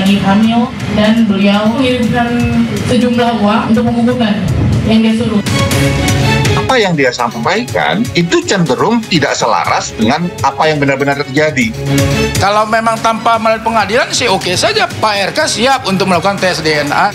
lagi hamil dan beliau mengirimkan sejumlah uang untuk menggugurkan yang dia suruh. Apa yang dia sampaikan itu cenderung tidak selaras dengan apa yang benar-benar terjadi. Kalau memang tanpa melalui pengadilan sih oke saja, Pak RK siap untuk melakukan tes DNA.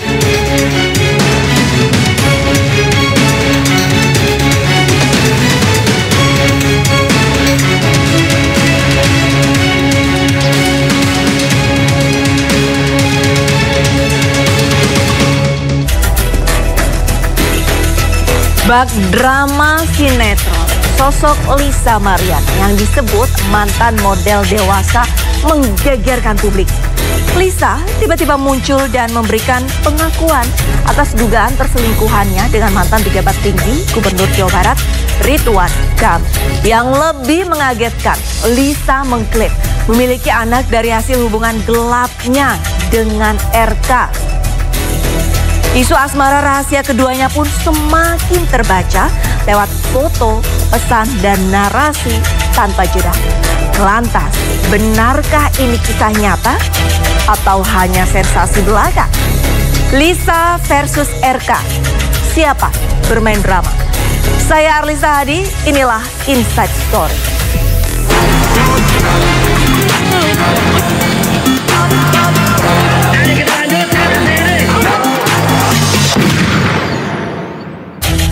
Bak drama sinetron, sosok Lisa Mariana yang disebut mantan model dewasa menggegerkan publik. Lisa tiba-tiba muncul dan memberikan pengakuan atas dugaan perselingkuhannya dengan mantan pejabat tinggi Gubernur Jawa Barat, Ridwan Kamil. Yang lebih mengagetkan, Lisa mengklaim memiliki anak dari hasil hubungan gelapnya dengan RK. Isu asmara rahasia keduanya pun semakin terbaca lewat foto, pesan, dan narasi tanpa jeda. Lantas, benarkah ini kisah nyata atau hanya sensasi belaka? Lisa versus RK, siapa bermain drama? Saya Arlisa Hadi, inilah Inside Story.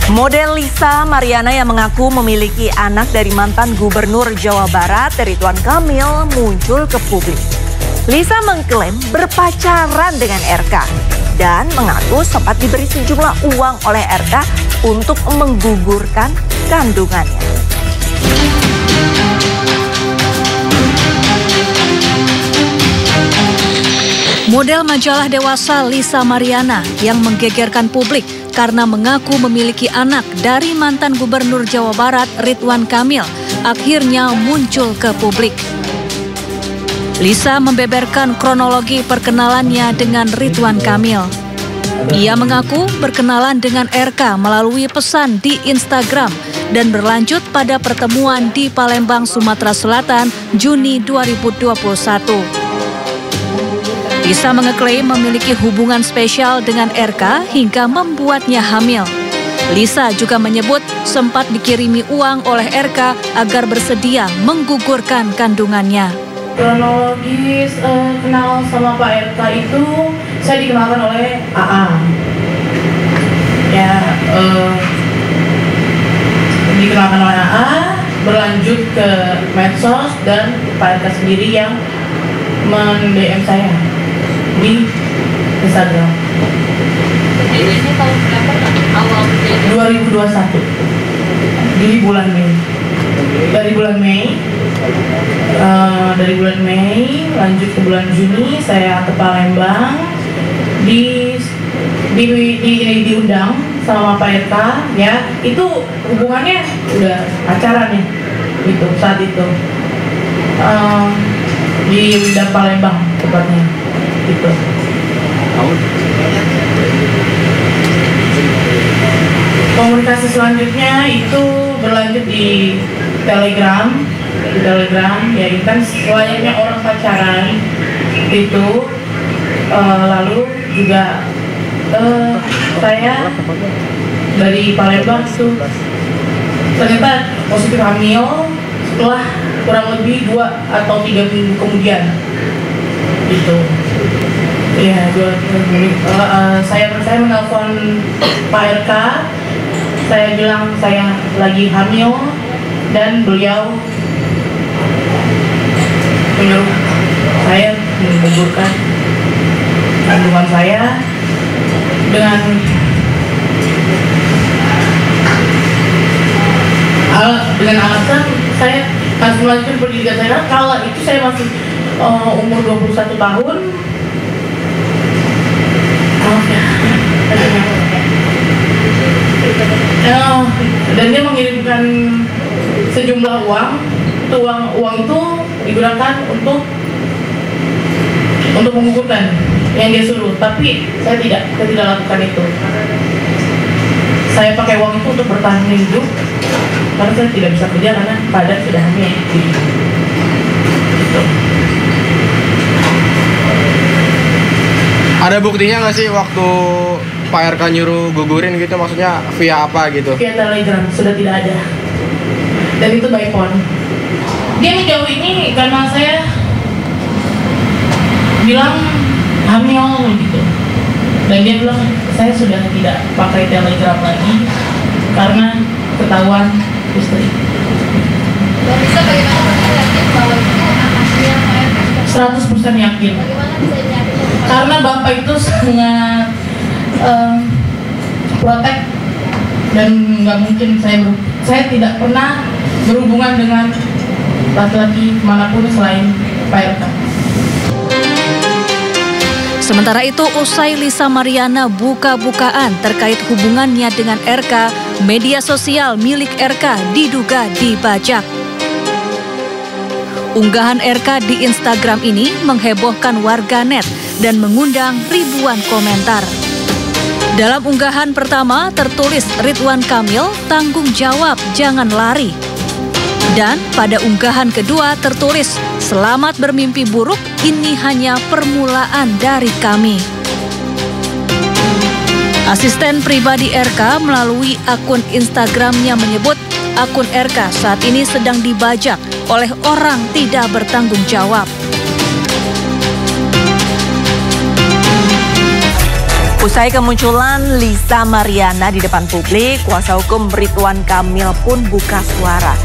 Model Lisa Mariana yang mengaku memiliki anak dari mantan Gubernur Jawa Barat, Ridwan Kamil, muncul ke publik. Lisa mengklaim berpacaran dengan RK dan mengaku sempat diberi sejumlah uang oleh RK untuk menggugurkan kandungannya. Model majalah dewasa Lisa Mariana yang menggegerkan publik karena mengaku memiliki anak dari mantan Gubernur Jawa Barat Ridwan Kamil akhirnya muncul ke publik. Lisa membeberkan kronologi perkenalannya dengan Ridwan Kamil. Ia mengaku berkenalan dengan RK melalui pesan di Instagram dan berlanjut pada pertemuan di Palembang, Sumatera Selatan, Juni 2021. Lisa mengeklaim memiliki hubungan spesial dengan RK hingga membuatnya hamil. Lisa juga menyebut sempat dikirimi uang oleh RK agar bersedia menggugurkan kandungannya. Kronologis kenal sama Pak RK itu saya dikenalkan oleh AA. Ya, dikenalkan oleh AA, berlanjut ke medsos dan Pak RK sendiri yang men-DM saya di Instagram. Ini tahun berapa awal 2021 di bulan Mei. Dari bulan Mei lanjut ke bulan Juni saya ke Palembang diundang sama Pak RK, ya itu hubungannya udah pacaran nih gitu saat itu di Palembang tepatnya gitu. Komunikasi selanjutnya itu berlanjut di Telegram ya intens layaknya orang pacaran itu. Lalu juga saya dari Palembang tuh ternyata positif hamil setelah kurang lebih 2 atau 3 minggu kemudian gitu. Ya, saya menelpon Pak RK, saya bilang saya lagi hamil dan beliau menyuruh saya menggugurkan kandungan saya dengan alasan saya harus melanjutkan pendidikan saya. Kala itu saya masih umur 21 tahun. Dan dia mengirimkan sejumlah uang. Uang itu digunakan untuk menggugurkan yang dia suruh, tapi saya tidak lakukan itu. Saya pakai uang itu untuk bertahan hidup karena saya tidak bisa kerja karena badan sudah hamil. Gitu. Ada buktinya nggak sih waktu Pak RK nyuruh gugurin gitu, maksudnya via apa gitu? Via Telegram sudah tidak ada. Dan itu by phone. Dia menjauh ini karena saya bilang hamil gitu. Dan dia bilang saya sudah tidak pakai Telegram lagi karena ketahuan istri. Dan bisa bagaimana Bapak yakin bahwa itu anaknya Pak RK? 100% yakin. Bagaimana bisa yakin? Karena Bapak itu sangat protek dan nggak mungkin saya tidak pernah berhubungan dengan laki-laki manapun selain Pak RK. Sementara itu, usai Lisa Mariana buka-bukaan terkait hubungannya dengan RK, media sosial milik RK diduga dibajak. Unggahan RK di Instagram ini menghebohkan warganet dan mengundang ribuan komentar. Dalam unggahan pertama tertulis Ridwan Kamil, tanggung jawab, jangan lari. Dan pada unggahan kedua tertulis, selamat bermimpi buruk, ini hanya permulaan dari kami. Asisten pribadi RK melalui akun Instagramnya menyebut akun RK saat ini sedang dibajak oleh orang tidak bertanggung jawab. Usai kemunculan Lisa Mariana di depan publik, kuasa hukum Ridwan Kamil pun buka suara.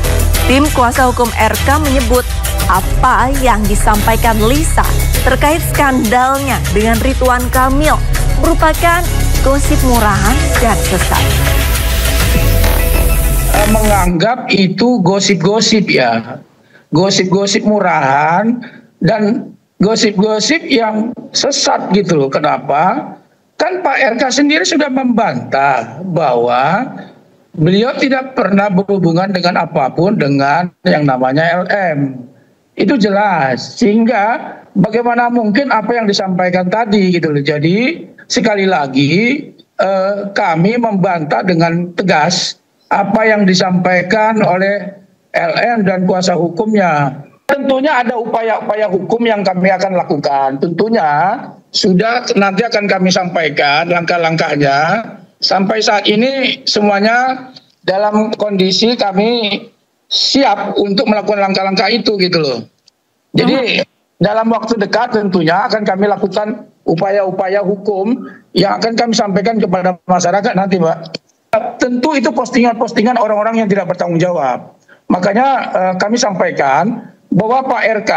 Tim kuasa hukum RK menyebut apa yang disampaikan Lisa terkait skandalnya dengan Ridwan Kamil merupakan gosip murahan dan sesat. Menganggap itu gosip-gosip ya. Gosip-gosip murahan dan gosip-gosip yang sesat gitu loh. Kenapa? Kan Pak RK sendiri sudah membantah bahwa beliau tidak pernah berhubungan dengan apapun dengan yang namanya LM. Itu jelas. Sehingga bagaimana mungkin apa yang disampaikan tadi gitu loh. Jadi sekali lagi kami membantah dengan tegas apa yang disampaikan oleh LM dan kuasa hukumnya. Tentunya ada upaya-upaya hukum yang kami akan lakukan. Tentunya sudah nanti akan kami sampaikan langkah-langkahnya. Sampai saat ini semuanya dalam kondisi kami siap untuk melakukan langkah-langkah itu gitu loh. Jadi dalam waktu dekat tentunya akan kami lakukan upaya-upaya hukum yang akan kami sampaikan kepada masyarakat nanti, Mbak. Tentu itu postingan-postingan orang-orang yang tidak bertanggung jawab. Makanya kami sampaikan bahwa Pak RK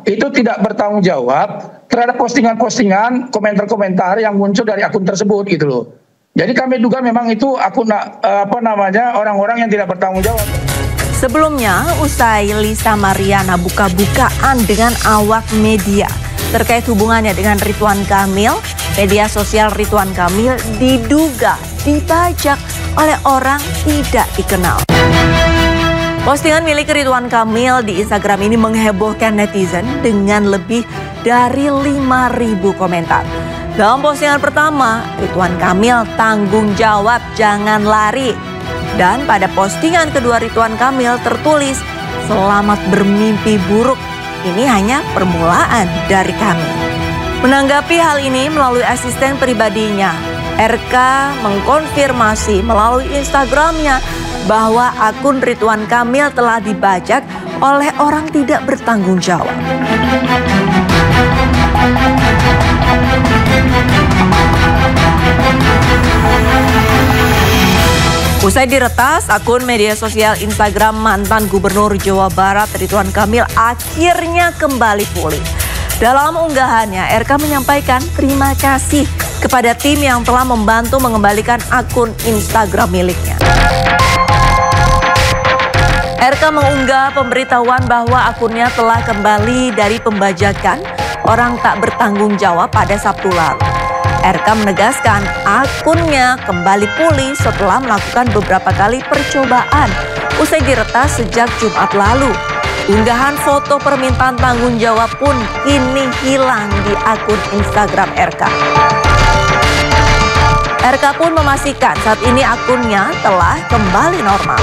itu tidak bertanggung jawab terhadap postingan-postingan, komentar-komentar yang muncul dari akun tersebut gitu loh. Jadi kami duga memang itu akun orang-orang yang tidak bertanggung jawab. Sebelumnya, usai Lisa Mariana buka-bukaan dengan awak media terkait hubungannya dengan Ridwan Kamil, media sosial Ridwan Kamil diduga dibajak oleh orang tidak dikenal. Postingan milik Ridwan Kamil di Instagram ini menghebohkan netizen dengan lebih dari 5.000 komentar. Dalam postingan pertama, Ridwan Kamil tanggung jawab, jangan lari. Dan pada postingan kedua Ridwan Kamil tertulis, selamat bermimpi buruk, ini hanya permulaan dari kami. Menanggapi hal ini melalui asisten pribadinya, RK mengkonfirmasi melalui Instagramnya bahwa akun Ridwan Kamil telah dibajak oleh orang tidak bertanggung jawab. Usai diretas, akun media sosial Instagram mantan Gubernur Jawa Barat Ridwan Kamil akhirnya kembali pulih. Dalam unggahannya, RK menyampaikan terima kasih kepada tim yang telah membantu mengembalikan akun Instagram miliknya. RK mengunggah pemberitahuan bahwa akunnya telah kembali dari pembajakan orang tak bertanggung jawab pada Sabtu lalu. RK menegaskan akunnya kembali pulih setelah melakukan beberapa kali percobaan usai diretas sejak Jumat lalu. Unggahan foto permintaan tanggung jawab pun kini hilang di akun Instagram RK. RK pun memastikan saat ini akunnya telah kembali normal.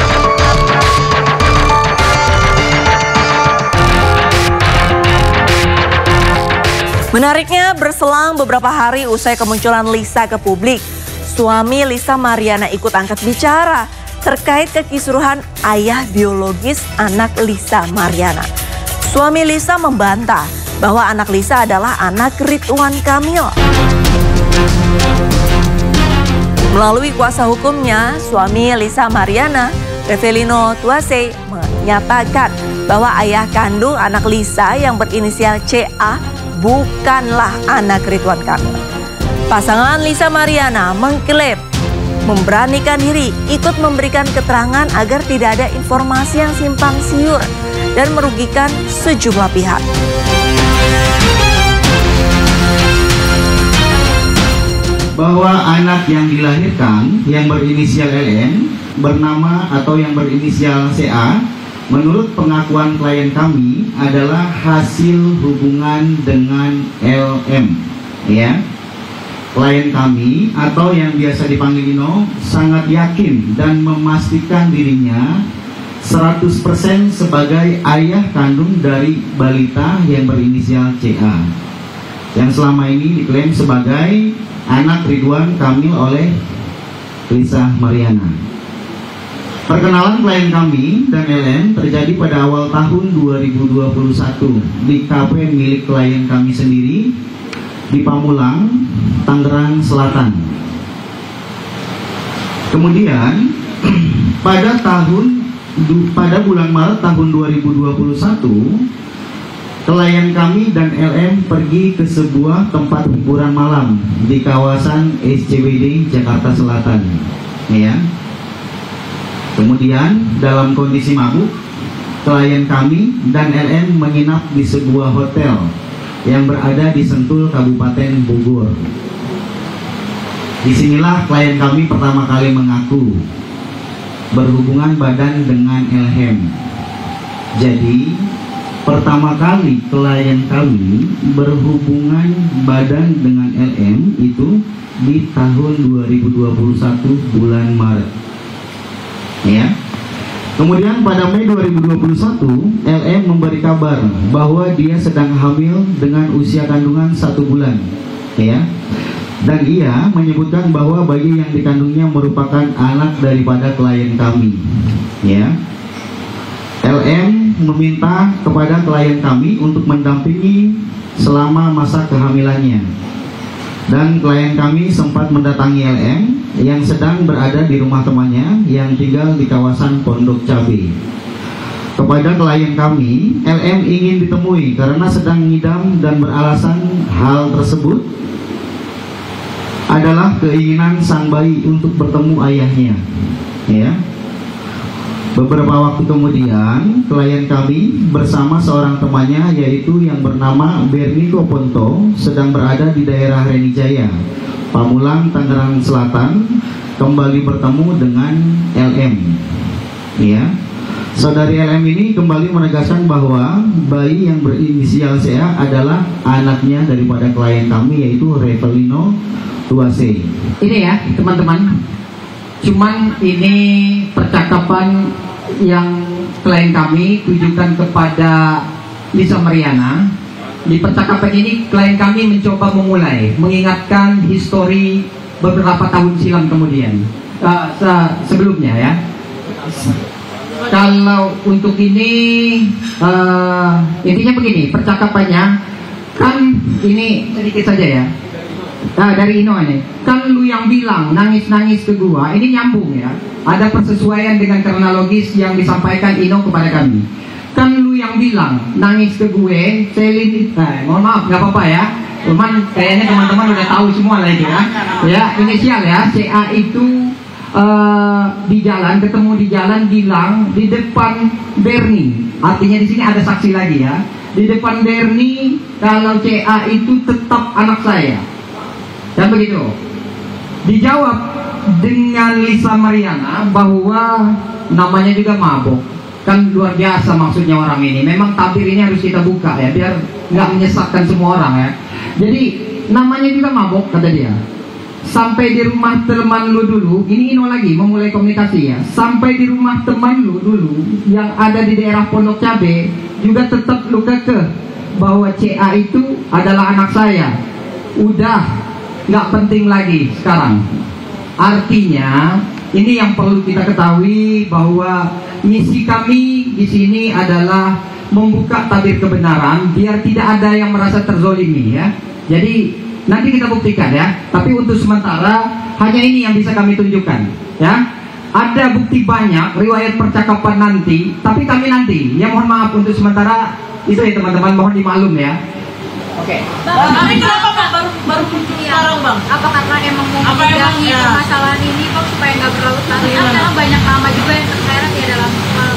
Menariknya, berselang beberapa hari usai kemunculan Lisa ke publik, suami Lisa Mariana ikut angkat bicara terkait kekisruhan ayah biologis anak Lisa Mariana. Suami Lisa membantah bahwa anak Lisa adalah anak Ridwan Kamil. Melalui kuasa hukumnya, suami Lisa Mariana, Revelino Tuase, menyatakan bahwa ayah kandung anak Lisa yang berinisial CA bukanlah anak Ridwan Kamil. Pasangan Lisa Mariana mengklaim memberanikan diri ikut memberikan keterangan agar tidak ada informasi yang simpang siur dan merugikan sejumlah pihak. Bahwa anak yang dilahirkan yang berinisial LN bernama atau yang berinisial CA menurut pengakuan klien kami adalah hasil hubungan dengan LM, ya. Klien kami atau yang biasa dipanggil Ino sangat yakin dan memastikan dirinya 100% sebagai ayah kandung dari balita yang berinisial CA yang selama ini diklaim sebagai anak Ridwan Kamil oleh Lisa Mariana. Perkenalan klien kami dan LM terjadi pada awal tahun 2021 di kafe milik klien kami sendiri di Pamulang, Tangerang Selatan. Kemudian pada bulan Maret tahun 2021, klien kami dan LM pergi ke sebuah tempat hiburan malam di kawasan SCBD Jakarta Selatan, ya. Kemudian dalam kondisi mabuk, klien kami dan LM menginap di sebuah hotel yang berada di Sentul, Kabupaten Bogor. Disinilah klien kami pertama kali mengaku berhubungan badan dengan LM. Jadi pertama kali klien kami berhubungan badan dengan LM itu di tahun 2021 bulan Maret. Ya. Kemudian pada Mei 2021, LM memberi kabar bahwa dia sedang hamil dengan usia kandungan 1 bulan. Ya. Dan ia menyebutkan bahwa bayi yang dikandungnya merupakan anak daripada klien kami. Ya. LM meminta kepada klien kami untuk mendampingi selama masa kehamilannya. Dan klien kami sempat mendatangi LM yang sedang berada di rumah temannya yang tinggal di kawasan Pondok Cabe. Kepada klien kami, LM ingin ditemui karena sedang ngidam dan beralasan hal tersebut adalah keinginan sang bayi untuk bertemu ayahnya. Ya. Beberapa waktu kemudian, klien kami bersama seorang temannya yaitu yang bernama Berniko Ponto sedang berada di daerah Renijaya, Pamulang, Tangerang Selatan, kembali bertemu dengan LM. Ya. Saudari LM ini kembali menegaskan bahwa bayi yang berinisial CA adalah anaknya daripada klien kami yaitu Revelino Tuase. Ini ya teman-teman, cuman ini percakapan yang klien kami tujukan kepada Lisa Mariana. Di percakapan ini klien kami mencoba memulai mengingatkan histori beberapa tahun silam kemudian, sebelumnya ya. Kalau untuk ini intinya begini percakapannya, kan ini sedikit saja ya. Dari Ino ini, kan lu yang bilang nangis-nangis ke gua, ini nyambung ya. Ada persesuaian dengan kronologis yang disampaikan Ino kepada kami. Kan lu yang bilang nangis ke gue, Selin, mohon maaf nggak apa-apa ya. Cuman kayaknya teman-teman udah tahu semua lah itu ya. Ya inisial ya, CA itu di jalan, ketemu di jalan bilang di depan Bernie. Artinya di sini ada saksi lagi ya. Di depan Bernie kalau CA itu tetap anak saya. Dan begitu. Dijawab dengan Lisa Mariana bahwa namanya juga mabok. Kan luar biasa maksudnya orang ini. Memang tabir ini harus kita buka ya, biar nggak menyesatkan semua orang ya. Jadi namanya juga mabok kata dia. Sampai di rumah teman lu dulu, ini Ino lagi memulai komunikasi ya. Sampai di rumah teman lu dulu yang ada di daerah Pondok Cabe juga tetap lu kekeh bahwa CA itu adalah anak saya. Udah nggak penting lagi sekarang. Artinya ini yang perlu kita ketahui, bahwa misi kami di sini adalah membuka tabir kebenaran biar tidak ada yang merasa terzolimi ya. Jadi nanti kita buktikan ya. Tapi untuk sementara hanya ini yang bisa kami tunjukkan ya. Ada bukti banyak riwayat percakapan nanti, tapi kami nanti ya, mohon maaf untuk sementara itu ya teman-teman, mohon dimaklum ya. Oke. Bang, kenapa Bang baru muncul sekarang Bang? Apa karena emang mau mengurangi permasalahan ini Bang supaya nggak berlarut-larut? Karena banyak nama juga yang terseret ya dalam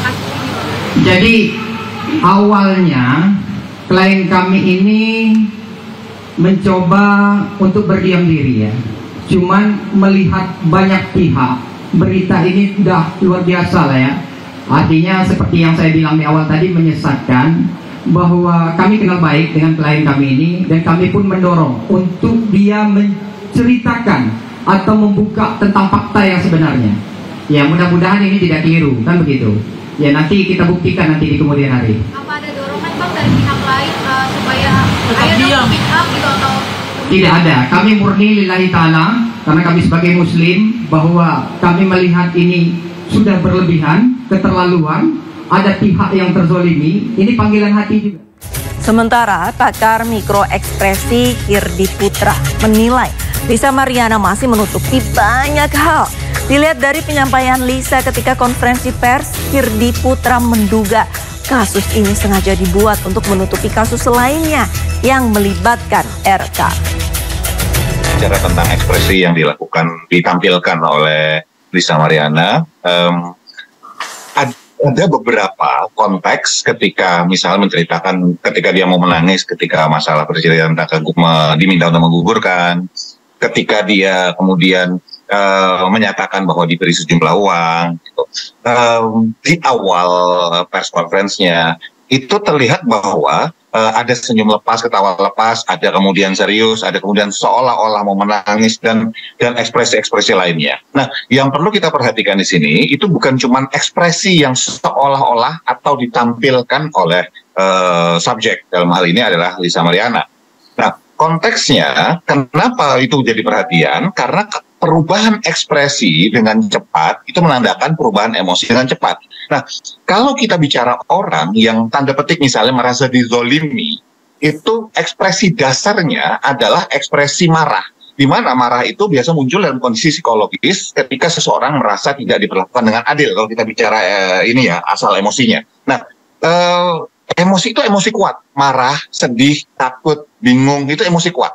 kasus ini Bang. Jadi awalnya klien kami ini mencoba untuk berdiam diri ya. Cuman melihat banyak pihak, berita ini sudah luar biasa lah ya. Artinya seperti yang saya bilang di awal tadi, menyesatkan, bahwa kami kenal baik dengan klien kami ini, dan kami pun mendorong untuk dia menceritakan atau membuka tentang fakta yang sebenarnya. Ya mudah-mudahan ini tidak keliru, kan begitu. Ya nanti kita buktikan nanti di kemudian hari. Apa ada dorongan Bang dari pihak lain supaya ayo speak up gitu atau? Tidak ada, kami murni lillahi ta'ala, karena kami sebagai muslim, bahwa kami melihat ini sudah berlebihan, keterlaluan, ada pihak yang terzolimi, ini panggilan hati juga. Sementara pakar mikroekspresi Hirdi Putra menilai Lisa Mariana masih menutupi banyak hal. Dilihat dari penyampaian Lisa ketika konferensi pers, Hirdi Putra menduga kasus ini sengaja dibuat untuk menutupi kasus lainnya yang melibatkan RK. Bicara tentang ekspresi yang ditampilkan oleh Lisa Mariana, ada beberapa konteks ketika misalnya menceritakan ketika dia mau menangis ketika masalah bercerita tentang diminta untuk menggugurkan, ketika dia kemudian menyatakan bahwa diberi sejumlah uang gitu. Di awal press conference-nya itu terlihat bahwa ada senyum lepas, ketawa lepas, ada kemudian serius, ada kemudian seolah-olah mau menangis, dan ekspresi-ekspresi lainnya. Nah, yang perlu kita perhatikan di sini itu bukan cuma ekspresi yang seolah-olah atau ditampilkan oleh subjek, dalam hal ini adalah Lisa Mariana. Nah, konteksnya kenapa itu jadi perhatian? Karena perubahan ekspresi dengan cepat itu menandakan perubahan emosi dengan cepat. Nah, kalau kita bicara orang yang tanda petik misalnya merasa dizolimi, itu ekspresi dasarnya adalah ekspresi marah. Di mana marah itu biasa muncul dalam kondisi psikologis ketika seseorang merasa tidak diperlakukan dengan adil. Kalau kita bicara ini ya, asal emosinya. Nah, emosi itu emosi kuat. Marah, sedih, takut, bingung, itu emosi kuat.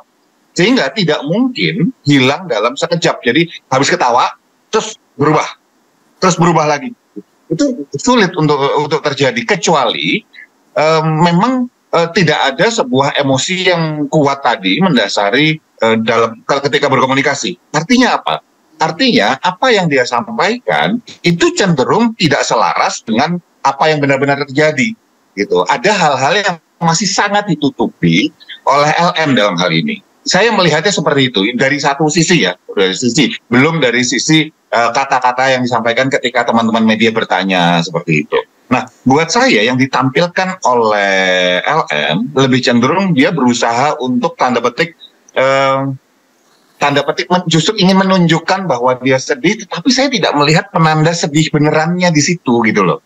Sehingga tidak mungkin hilang dalam sekejap. Jadi habis ketawa, terus berubah lagi. Itu sulit untuk terjadi, kecuali memang tidak ada sebuah emosi yang kuat tadi mendasari ketika berkomunikasi. Artinya apa? Artinya apa yang dia sampaikan itu cenderung tidak selaras dengan apa yang benar-benar terjadi. Gitu. Ada hal-hal yang masih sangat ditutupi oleh LM dalam hal ini. Saya melihatnya seperti itu dari satu sisi ya, belum dari sisi kata-kata yang disampaikan ketika teman-teman media bertanya seperti itu. Nah, buat saya yang ditampilkan oleh LM lebih cenderung dia berusaha untuk tanda petik justru ingin menunjukkan bahwa dia sedih, tetapi saya tidak melihat penanda sedih benerannya di situ gitu loh.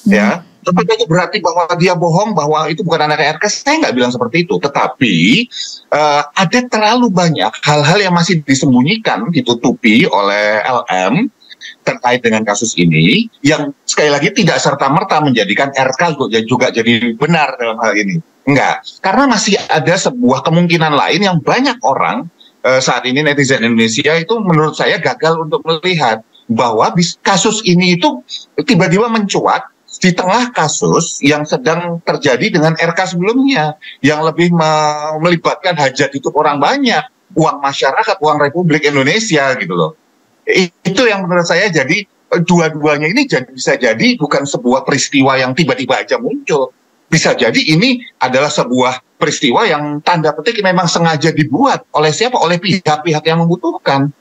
Ya. Tapi itu berarti bahwa dia bohong, bahwa itu bukan anak RK, saya nggak bilang seperti itu. Tetapi ada terlalu banyak hal-hal yang masih disembunyikan, ditutupi oleh LM terkait dengan kasus ini, yang sekali lagi tidak serta-merta menjadikan RK juga jadi benar dalam hal ini. Enggak, karena masih ada sebuah kemungkinan lain yang banyak orang saat ini netizen Indonesia itu menurut saya gagal untuk melihat bahwa kasus ini itu tiba-tiba mencuat di tengah kasus yang sedang terjadi dengan RK sebelumnya, yang lebih melibatkan hajat hidup orang banyak, uang masyarakat, uang Republik Indonesia gitu loh. Itu yang menurut saya jadi dua-duanya ini bisa jadi bukan sebuah peristiwa yang tiba-tiba aja muncul. Bisa jadi ini adalah sebuah peristiwa yang tanda petik memang sengaja dibuat oleh siapa? Oleh pihak-pihak yang membutuhkan.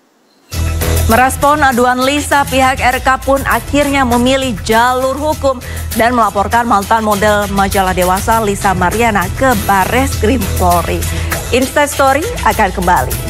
Merespon aduan Lisa, pihak RK pun akhirnya memilih jalur hukum dan melaporkan mantan model majalah Dewasa Lisa Mariana ke Barreskrim Polri. Instastory akan kembali.